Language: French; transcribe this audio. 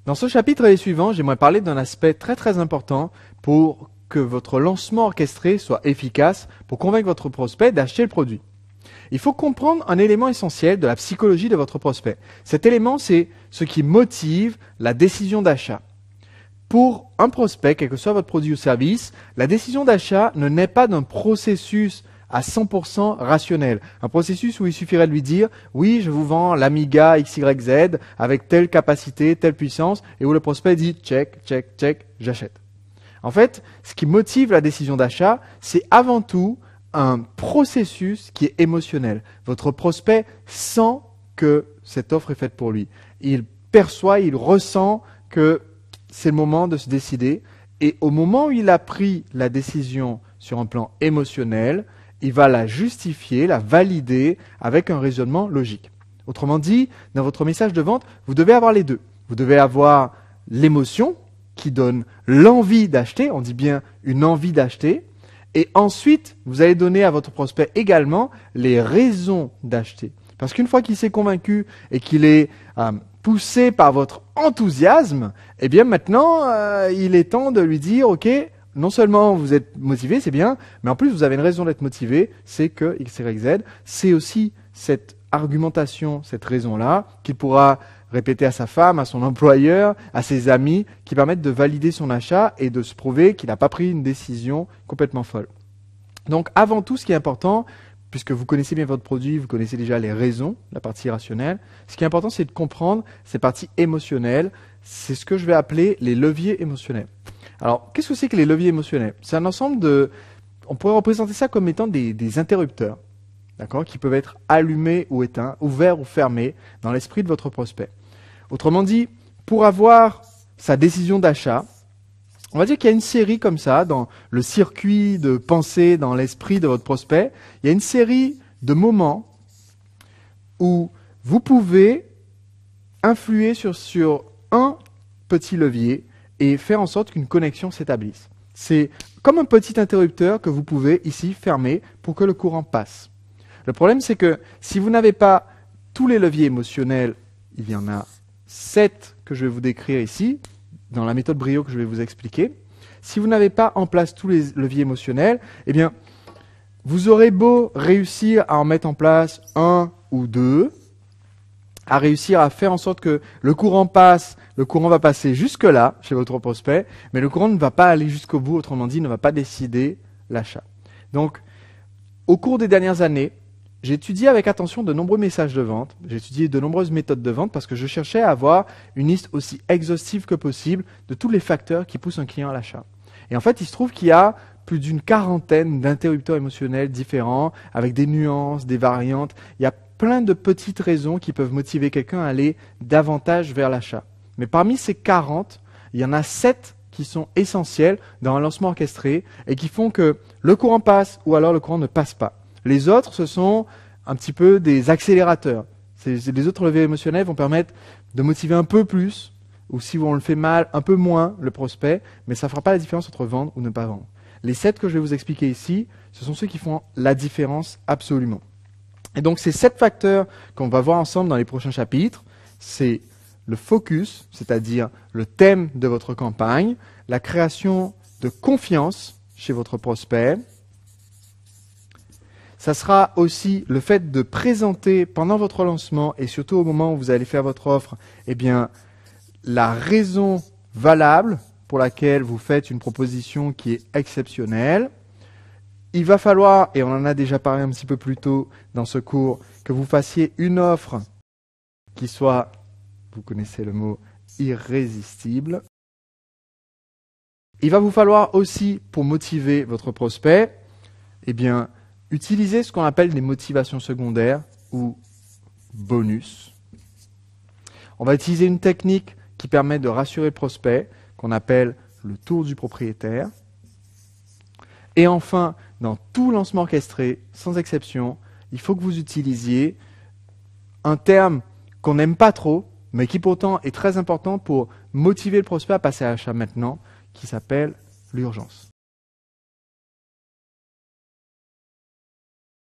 Dans ce chapitre et les suivants, j'aimerais parler d'un aspect très important pour que votre lancement orchestré soit efficace pour convaincre votre prospect d'acheter le produit. Il faut comprendre un élément essentiel de la psychologie de votre prospect. Cet élément, c'est ce qui motive la décision d'achat. Pour un prospect, quel que soit votre produit ou service, la décision d'achat ne naît pas d'un processus à 100% rationnel. Un processus où il suffirait de lui dire « Oui, je vous vends l'Amiga XYZ avec telle capacité, telle puissance » et où le prospect dit « Check, check, check, j'achète ». En fait, ce qui motive la décision d'achat, c'est avant tout un processus qui est émotionnel. Votre prospect sent que cette offre est faite pour lui. Il perçoit, il ressent que c'est le moment de se décider. Et au moment où il a pris la décision sur un plan émotionnel, il va la justifier, la valider avec un raisonnement logique. Autrement dit, dans votre message de vente, vous devez avoir les deux. Vous devez avoir l'émotion qui donne l'envie d'acheter, on dit bien une envie d'acheter, et ensuite, vous allez donner à votre prospect également les raisons d'acheter. Parce qu'une fois qu'il s'est convaincu et qu'il est poussé par votre enthousiasme, eh bien maintenant, il est temps de lui dire, ok, non seulement vous êtes motivé, c'est bien, mais en plus vous avez une raison d'être motivé, c'est que X, Y, Z. C'est aussi cette argumentation, cette raison-là, qu'il pourra répéter à sa femme, à son employeur, à ses amis, qui permettent de valider son achat et de se prouver qu'il n'a pas pris une décision complètement folle. Donc avant tout, ce qui est important, puisque vous connaissez bien votre produit, vous connaissez déjà les raisons, la partie rationnelle, ce qui est important, c'est de comprendre ces parties émotionnelles. C'est ce que je vais appeler les leviers émotionnels. Alors, qu'est-ce que c'est que les leviers émotionnels? C'est un ensemble de... On pourrait représenter ça comme étant des interrupteurs, d'accord, qui peuvent être allumés ou éteints, ouverts ou fermés dans l'esprit de votre prospect. Autrement dit, pour avoir sa décision d'achat, on va dire qu'il y a une série comme ça, dans le circuit de pensée, dans l'esprit de votre prospect, il y a une série de moments où vous pouvez influer sur un petit levier et faire en sorte qu'une connexion s'établisse. C'est comme un petit interrupteur que vous pouvez ici fermer pour que le courant passe. Le problème, c'est que si vous n'avez pas tous les leviers émotionnels, il y en a 7 que je vais vous décrire ici, dans la méthode Brio que je vais vous expliquer. Si vous n'avez pas en place tous les leviers émotionnels, eh bien, vous aurez beau réussir à en mettre en place un ou deux, à réussir à faire en sorte que le courant passe, le courant va passer jusque-là chez votre prospect, mais le courant ne va pas aller jusqu'au bout, autrement dit, ne va pas décider l'achat. Donc, au cours des dernières années, j'ai étudié avec attention de nombreux messages de vente, j'ai étudié de nombreuses méthodes de vente parce que je cherchais à avoir une liste aussi exhaustive que possible de tous les facteurs qui poussent un client à l'achat. Et en fait, il se trouve qu'il y a plus d'une quarantaine d'interrupteurs émotionnels différents, avec des nuances, des variantes. Il y a plein de petites raisons qui peuvent motiver quelqu'un à aller davantage vers l'achat. Mais parmi ces 40, il y en a 7 qui sont essentiels dans un lancement orchestré et qui font que le courant passe ou alors le courant ne passe pas. Les autres, ce sont un petit peu des accélérateurs. Les autres leviers émotionnels vont permettre de motiver un peu plus, ou si on le fait mal, un peu moins le prospect, mais ça ne fera pas la différence entre vendre ou ne pas vendre. Les 7 que je vais vous expliquer ici, ce sont ceux qui font la différence absolument. Et donc ces 7 facteurs qu'on va voir ensemble dans les prochains chapitres, c'est le focus, c'est-à-dire le thème de votre campagne, la création de confiance chez votre prospect. Ça sera aussi le fait de présenter pendant votre lancement et surtout au moment où vous allez faire votre offre, eh bien, la raison valable pour laquelle vous faites une proposition qui est exceptionnelle. Il va falloir, et on en a déjà parlé un petit peu plus tôt dans ce cours, que vous fassiez une offre qui soit, vous connaissez le mot, irrésistible. Il va vous falloir aussi, pour motiver votre prospect, eh bien, utiliser ce qu'on appelle des motivations secondaires ou bonus. On va utiliser une technique qui permet de rassurer le prospect, qu'on appelle le tour du propriétaire. Et enfin, dans tout lancement orchestré, sans exception, il faut que vous utilisiez un terme qu'on n'aime pas trop, mais qui pourtant est très important pour motiver le prospect à passer à l'achat maintenant, qui s'appelle l'urgence.